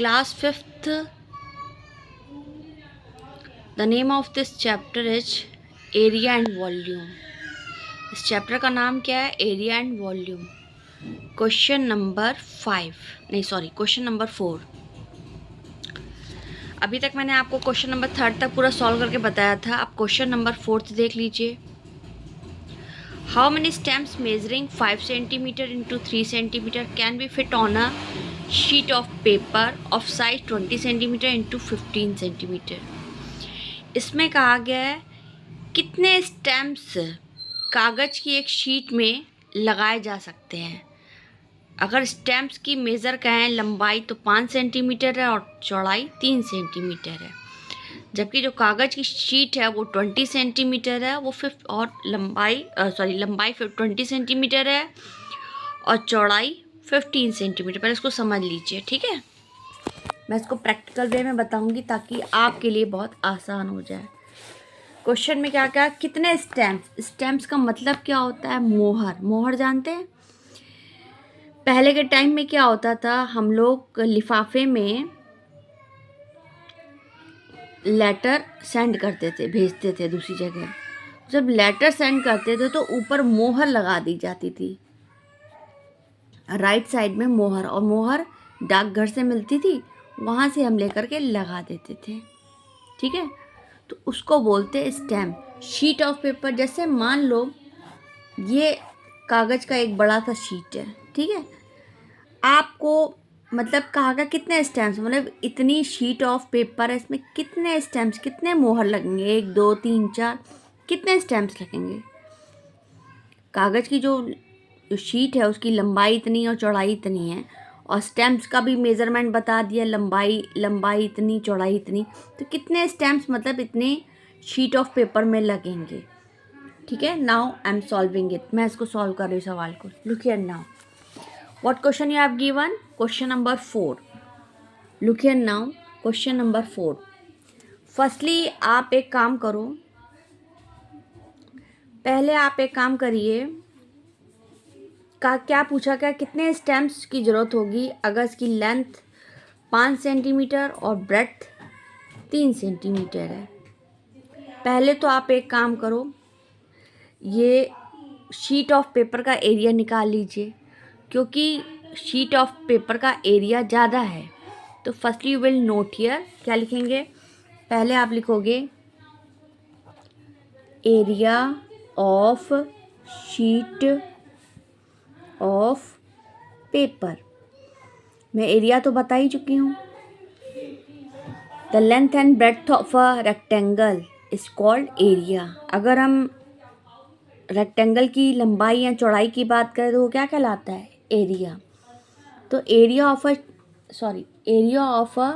Class 5th, the name of this chapter is Area and Volume. इस chapter का नाम क्या है? Area and volume. Question number 4। अभी तक मैंने आपको क्वेश्चन नंबर 3 तक पूरा सॉल्व करके बताया था। अब क्वेश्चन नंबर 4 देख लीजिए। How many stamps measuring 5 centimetre into 3 centimetre can be fit on a sheet of paper of size 20 centimetre into 15 centimetre. इसमें कहा गया है कितने स्टैम्प्स कागज़ की एक शीट में लगाए जा सकते हैं। अगर स्टैम्प्स की मेज़र कहें लंबाई तो 5 सेंटीमीटर है और चौड़ाई 3 सेंटीमीटर है, जबकि जो कागज़ की शीट है वो 20 सेंटीमीटर है, वो और लंबाई 20 सेंटीमीटर है और चौड़ाई 15 सेंटीमीटर। पहले इसको समझ लीजिए, ठीक है। मैं इसको प्रैक्टिकल वे में बताऊंगी ताकि आपके लिए बहुत आसान हो जाए। क्वेश्चन में क्या क्या, कितने स्टैम्प्स का मतलब क्या होता है? मोहर जानते हैं? पहले के टाइम में क्या होता था, हम लोग लिफाफे में लेटर सेंड करते थे, भेजते थे दूसरी जगह। जब लेटर सेंड करते थे तो ऊपर मोहर लगा दी जाती थी, राइट साइड में मोहर, और मोहर डाकघर से मिलती थी, वहाँ से हम लेकर के लगा देते थे, ठीक है। तो उसको बोलते स्टैम्प। शीट ऑफ पेपर, जैसे मान लो ये कागज़ का एक बड़ा सा शीट है, ठीक है। आपको मतलब कहा गया कितने स्टैम्प्स, मतलब इतनी शीट ऑफ पेपर है, इसमें कितने स्टैम्प्स, कितने मोहर लगेंगे, 1 2 3 4, कितने स्टैम्प्स लगेंगे। कागज़ की जो शीट है उसकी लंबाई इतनी और चौड़ाई इतनी है, और स्टैम्प्स का भी मेज़रमेंट बता दिया, लंबाई इतनी, चौड़ाई इतनी, तो कितने स्टैम्प्स मतलब इतने शीट ऑफ पेपर में लगेंगे, ठीक है। Now I am solving it, मैं इसको सॉल्व कर रही हूँ सवाल को। Look here now, what question you have given? Question number 4। Look here now, question number 4। Firstly आप एक काम करो, पहले आप एक काम करिए, का क्या पूछा गया, कितने स्टैम्प्स की ज़रूरत होगी अगर इसकी लेंथ 5 सेंटीमीटर और ब्रेड्थ 3 सेंटीमीटर है। पहले तो आप एक काम करो, ये शीट ऑफ पेपर का एरिया निकाल लीजिए, क्योंकि शीट ऑफ पेपर का एरिया ज़्यादा है। तो firstly you will note here, क्या लिखेंगे? पहले आप लिखोगे area of sheet of paper. मैं एरिया तो बता ही चुकी हूँ। The length and breadth of a rectangle is called area. अगर हम रेक्टेंगल की लंबाई या चौड़ाई की बात करें तो वो क्या कहलाता है? एरिया। तो area of a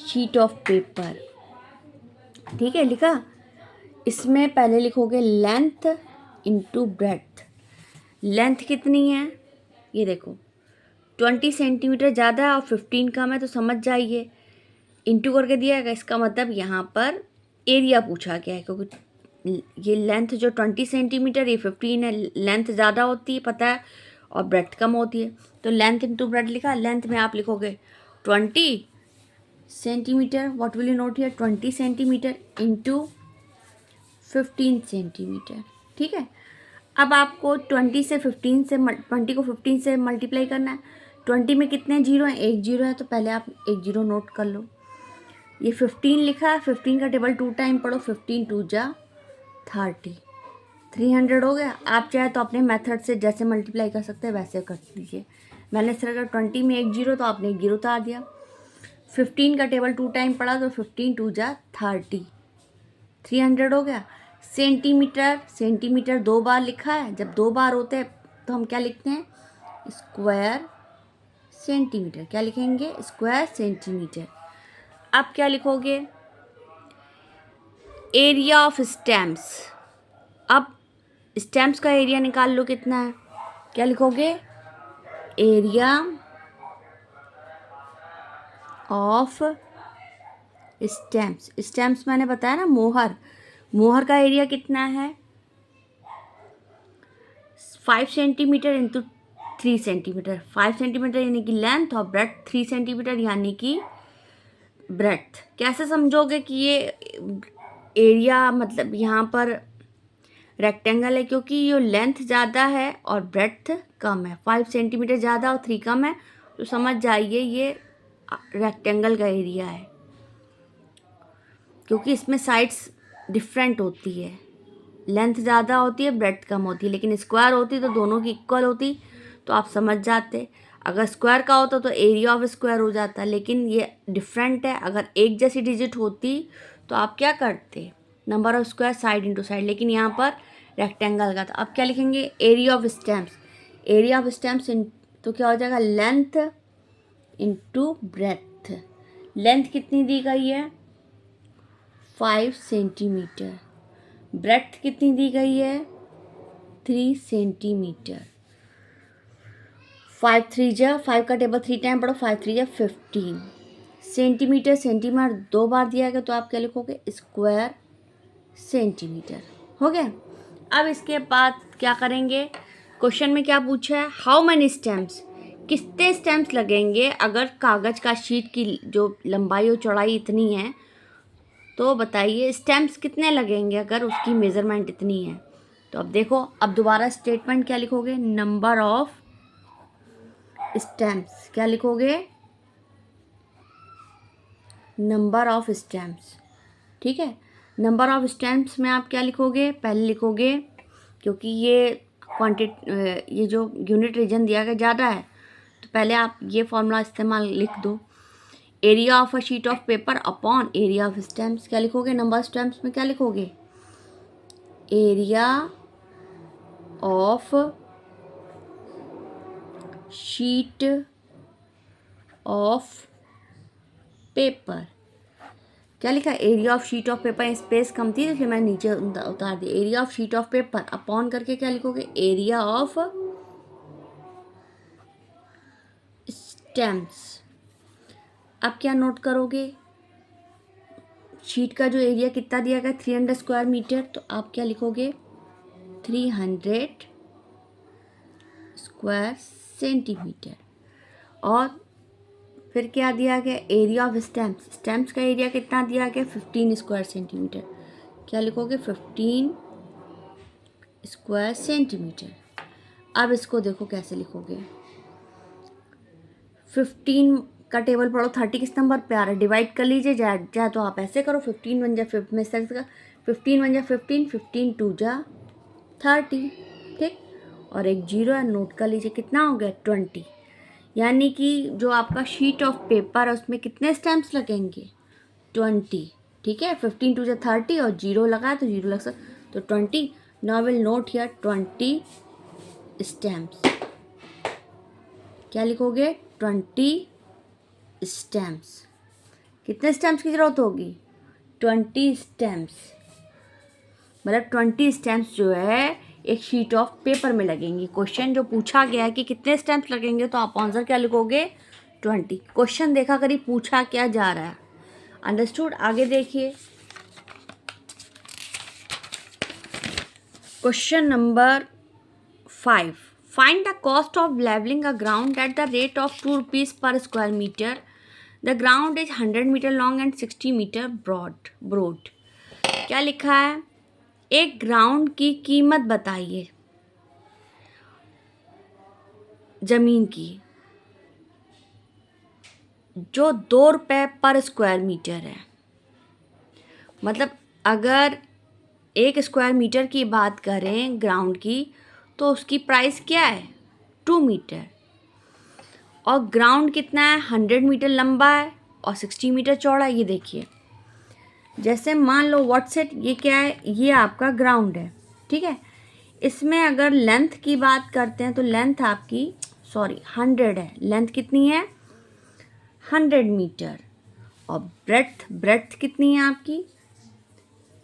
sheet of paper, ठीक है, लिखा। इसमें पहले लिखोगे लेंथ इंटू ब्रेड्थ। लेंथ कितनी है? ये देखो 20 सेंटीमीटर ज़्यादा है और 15 कम है, तो समझ जाइए, इंटू करके दिया है, इसका मतलब यहाँ पर एरिया पूछा गया है, क्योंकि ये लेंथ जो 20 सेंटीमीटर, ये 15 है। लेंथ ज़्यादा होती है पता है, और ब्रेड्थ कम होती है, तो लेंथ इंटू ब्रेड्थ लिखा। लेंथ में आप लिखोगे 20 centimetre, what will you note here, 20 centimetre into 15 centimetre, ठीक है। अब आपको 20 को 15 से मल्टीप्लाई करना है। 20 में कितने जीरो हैं? 1 जीरो है, तो पहले आप 1 जीरो नोट कर लो। ये 15 लिखा है, 15 का टेबल 2 टाइम पढ़ो, 15 2 जा 30, 300 हो गया। आप चाहे तो अपने मेथड से जैसे मल्टीप्लाई कर सकते हैं वैसे कर दीजिए। मैंने सिर्फ अगर 20 में 1 जीरो, तो आपने 1 जीरो उतार दिया। 15 का टेबल 2 टाइम पढ़ा तो 15 2 जा 30, 300 हो गया। सेंटीमीटर 2 बार लिखा है, जब 2 बार होते हैं तो हम क्या लिखते हैं? Square centimetre. क्या लिखेंगे? Square centimetre. अब क्या लिखोगे? Area of stamps. अब स्टैम्प्स का एरिया निकाल लो कितना है। क्या लिखोगे? एरिया ऑफ स्टैम्प्स मैंने बताया ना, मोहर का एरिया कितना है? 5 सेंटीमीटर इंटू 3 सेंटीमीटर, 5 सेंटीमीटर यानी कि लेंथ और ब्रेथ 3 सेंटीमीटर यानी कि ब्रेथ। कैसे समझोगे कि ये एरिया मतलब यहाँ पर रेक्टेंगल है? क्योंकि ये लेंथ ज़्यादा है और ब्रेथ कम है, 5 सेंटीमीटर ज़्यादा और 3 कम है, तो समझ जाइए ये रेक्टेंगल का एरिया है, क्योंकि इसमें साइड्स डिफरेंट होती है, लेंथ ज़्यादा होती है, ब्रेथ कम होती है। लेकिन स्क्वायर होती तो दोनों की इक्वल होती, तो आप समझ जाते। अगर स्क्वायर का होता तो एरिया ऑफ स्क्वायर हो जाता, लेकिन ये डिफरेंट है। अगर एक जैसी डिजिट होती तो आप क्या करते, number of square side into side, लेकिन यहाँ पर रेक्टेंगल का था। अब क्या लिखेंगे, area of stems, area of stems तो क्या हो जाएगा, लेंथ इंटू ब्रेथ। लेंथ कितनी दी गई है, 5 सेंटीमीटर, ब्रेथ कितनी दी गई है, 3 सेंटीमीटर। 5 3 जा 5 का टेबल 3 टाइम पढ़ो, 5 3 जा 15 सेंटीमीटर। सेंटीमीटर 2 बार दिया गया तो आप क्या लिखोगे, स्क्वायर सेंटीमीटर। हो गया। अब इसके बाद क्या करेंगे, क्वेश्चन में क्या पूछा है, हाउ मैनी स्टेम्स, कितने स्टेम्स लगेंगे अगर कागज़ का शीट की जो लंबाई और चौड़ाई इतनी है, तो बताइए स्टेम्स कितने लगेंगे अगर उसकी मेज़रमेंट इतनी है। तो अब देखो, अब दोबारा स्टेटमेंट क्या लिखोगे, नंबर ऑफ स्टेम्स, क्या लिखोगे, नंबर ऑफ स्टेम्स। ठीक है, नंबर ऑफ स्टेम्स में आप क्या लिखोगे, पहले लिखोगे, क्योंकि ये जो यूनिट रीजन दिया गया ज़्यादा है, तो पहले आप ये फॉर्मूला इस्तेमाल लिख दो, area of a sheet of paper upon area of stamps. क्या लिखोगे, नंबर ऑफ स्टेम्स में क्या लिखोगे, area of sheet of paper. क्या लिखा, area of sheet of paper, space कम थी इसलिए मैं नीचे उतार दी, area of sheet of paper upon करके क्या लिखोगे, एरिया ऑफ स्टेम्स। अब क्या नोट करोगे, शीट का जो एरिया कितना दिया गया, 300 स्क्वायर मीटर, तो आप क्या लिखोगे, 300 स्क्वायर सेंटीमीटर। और फिर क्या दिया गया, एरिया ऑफ स्टेम्स, स्टेम्स का एरिया कितना दिया गया, 15 स्क्वायर सेंटीमीटर। क्या लिखोगे, 15 स्क्वायर सेंटीमीटर। अब इसको देखो कैसे लिखोगे, 15 का टेबल पढ़ो, 30 किस नंबर पे आ रहा है, डिवाइड कर लीजिए, चाहे तो आप ऐसे करो, 15 1 जा 5 में से 15 1 जा 15, 15 2 जा 30, ठीक, और एक जीरो है, नोट कर लीजिए, कितना हो गया, 20। यानी कि जो आपका शीट ऑफ पेपर है उसमें कितने स्टैम्प्स लगेंगे, 20। ठीक है, 15 2 जा 30 और जीरो लगा तो जीरो लग सकता, तो 20। Now will note here 20 stamps. क्या लिखोगे, 20 स्टैम्प्स। कितने स्टैम्प्स की ज़रूरत होगी, 20 स्टैम्प्स, मतलब 20 स्टैम्प्स जो है एक शीट ऑफ पेपर में लगेंगी। क्वेश्चन जो पूछा गया है कि कितने स्टैम्प्स लगेंगे, तो आप आंसर क्या लिखोगे, 20। क्वेश्चन देखा करिए पूछा क्या जा रहा है, अंडरस्टूड। आगे देखिए, question number 5, find the cost of levelling a ground at the rate of 2 rupees per square metre. The ground is 100 metre long and 60 metre broad. क्या लिखा है, एक ग्राउंड की कीमत बताइए जमीन की, जो 2 रुपये पर स्क्वायर मीटर है। मतलब अगर 1 स्क्वायर मीटर की बात करें ग्राउंड की, तो उसकी प्राइस क्या है, 2 मीटर। और ग्राउंड कितना है, 100 मीटर लंबा है और 60 मीटर चौड़ा है। ये देखिए, जैसे मान लो व्हाट्सएप, ये क्या है, ये आपका ग्राउंड है, ठीक है। इसमें अगर लेंथ की बात करते हैं तो लेंथ आपकी 100 है, लेंथ कितनी है, 100 मीटर। और ब्रेड्थ कितनी है आपकी,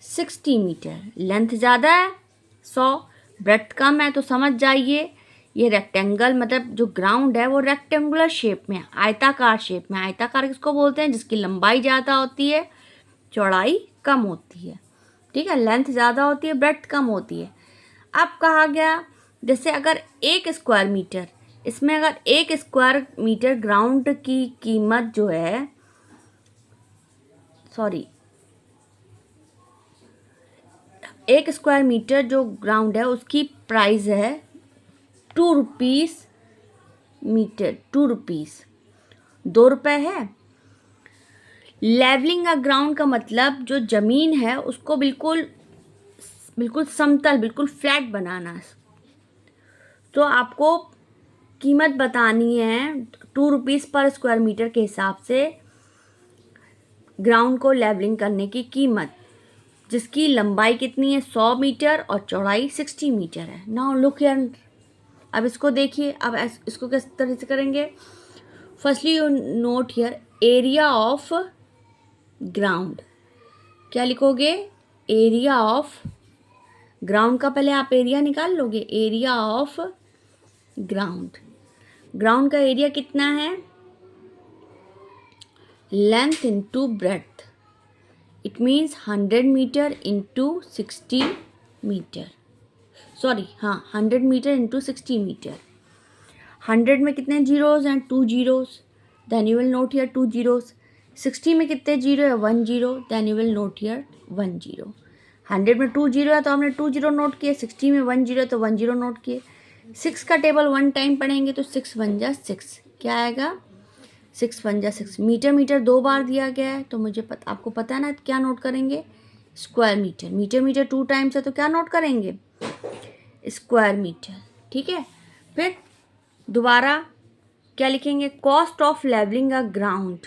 60 मीटर। लेंथ ज़्यादा है 100, ब्रेड्थ कम है, तो समझ जाइए ये रेक्टेंगल, मतलब जो ग्राउंड है वो रेक्टेंगुलर शेप में है, आयताकार शेप में। आयताकार किसको बोलते हैं, जिसकी लंबाई ज़्यादा होती है, चौड़ाई कम होती है, ठीक है। लेंथ ज़्यादा होती है, ब्रेड्थ कम होती है। अब कहा गया, जैसे अगर 1 स्क्वायर मीटर इसमें अगर 1 स्क्वायर मीटर ग्राउंड की कीमत जो है, सॉरी, 1 स्क्वायर मीटर जो ग्राउंड है उसकी प्राइस है 2 रुपीज़ मीटर, 2 रुपीज़, 2 रुपये है। लेवलिंग अ ग्राउंड का मतलब जो ज़मीन है उसको बिल्कुल समतल, बिल्कुल फ्लैट बनाना। तो आपको कीमत बतानी है 2 रुपीज़ पर स्क्वायर मीटर के हिसाब से ग्राउंड को लेवलिंग करने की कीमत, जिसकी लंबाई कितनी है 100 मीटर और चौड़ाई 60 मीटर है। नाउ लुक हियर, अब इसको देखिए। अब इसको किस तरह से करेंगे? Firstly you note here area of ground. क्या लिखोगे? एरिया ऑफ ग्राउंड का पहले आप एरिया निकाल लोगे। एरिया ऑफ ग्राउंड, ग्राउंड का एरिया कितना है? Length into breadth, it means 100 metre into 60 metre, sorry हाँ 100 मीटर इंटू 60 मीटर। 100 में कितने जीरोज़ हैं? 2 zeros, then you will note here 2 zeros. 60 में कितने जीरो है? 1 zero, then you will note here 1 zero. 100 में 2 जीरो है तो हमने 2 जीरो नोट किए, 60 में 1 जीरो तो 1 जीरो नोट किए। 6 का टेबल 1 टाइम पढ़ेंगे तो 6 1 जा 6, क्या आएगा? 6 1 जा 6। मीटर मीटर 2 बार दिया गया है तो मुझे आपको पता है ना क्या नोट करेंगे? Square metre. Metre metre 2 times है तो क्या नोट करेंगे? Square metre. ठीक है, फिर दोबारा क्या लिखेंगे? Cost of levelling a ground.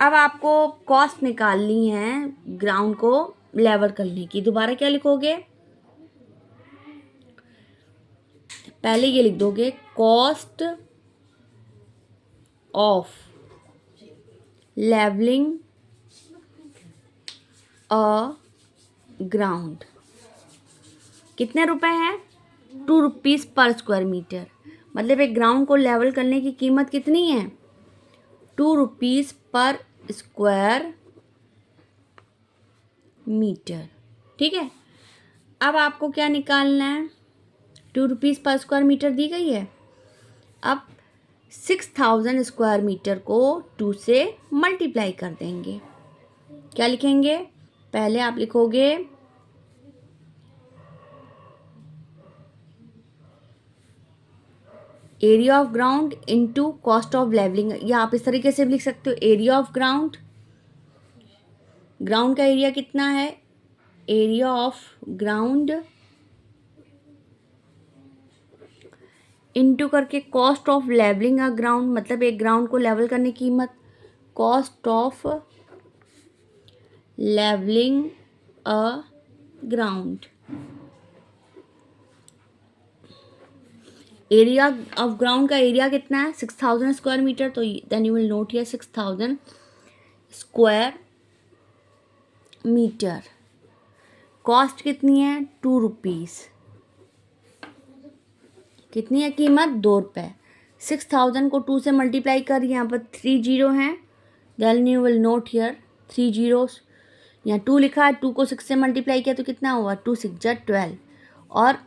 अब आपको कॉस्ट निकालनी है ग्राउंड को लेवल करने की। दोबारा क्या लिखोगे? पहले ये लिख दोगे cost of levelling a ground. कितने रुपए हैं? 2 रुपीज़ पर स्क्वायर मीटर। मतलब एक ग्राउंड को लेवल करने की कीमत कितनी है? 2 रुपीज़ पर स्क्वायर मीटर। ठीक है, अब आपको क्या निकालना है? 2 रुपीज़ पर स्क्वायर मीटर दी गई है। अब 6000 स्क्वायर मीटर को 2 से मल्टीप्लाई कर देंगे। क्या लिखेंगे? पहले आप लिखोगे area of ground into cost of levelling, या आप इस तरीके से भी लिख सकते हो एरिया ऑफ ग्राउंड, ग्राउंड का एरिया कितना है? एरिया ऑफ ग्राउंड इनटू करके cost of levelling a ground, मतलब एक ग्राउंड को लेवल करने की कीमत, cost of levelling a ground. Area of ground का एरिया कितना है? 6000 स्क्वायर मीटर, तो then you will note here 6000 square metre. Cost कितनी है? 2 रुपीज़। कितनी है कीमत? 2 रुपये। 6000 को 2 से मल्टीप्लाई कर, यहाँ पर 3 जीरो हैं, then you will note here 3 zeros. यहाँ 2 लिखा है, 2 को 6 से मल्टीप्लाई किया तो कितना हुआ? 2 6 जा 12। और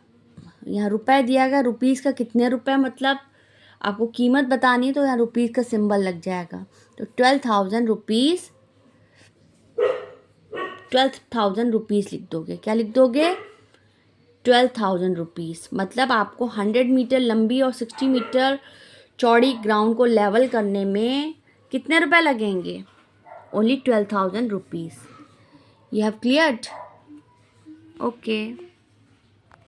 यहाँ रुपए दिया गया, रुपीज़ का कितने रुपए, मतलब आपको कीमत बतानी है तो यहाँ रुपीज़ का सिंबल लग जाएगा। तो 12,000 रुपीज़, 12,000 रुपीज़ लिख दोगे। क्या लिख दोगे? 12,000 रुपीज़। मतलब आपको 100 मीटर लंबी और 60 मीटर चौड़ी ग्राउंड को लेवल करने में कितने रुपए लगेंगे? Only 12,000 rupees. You have cleared? Okay.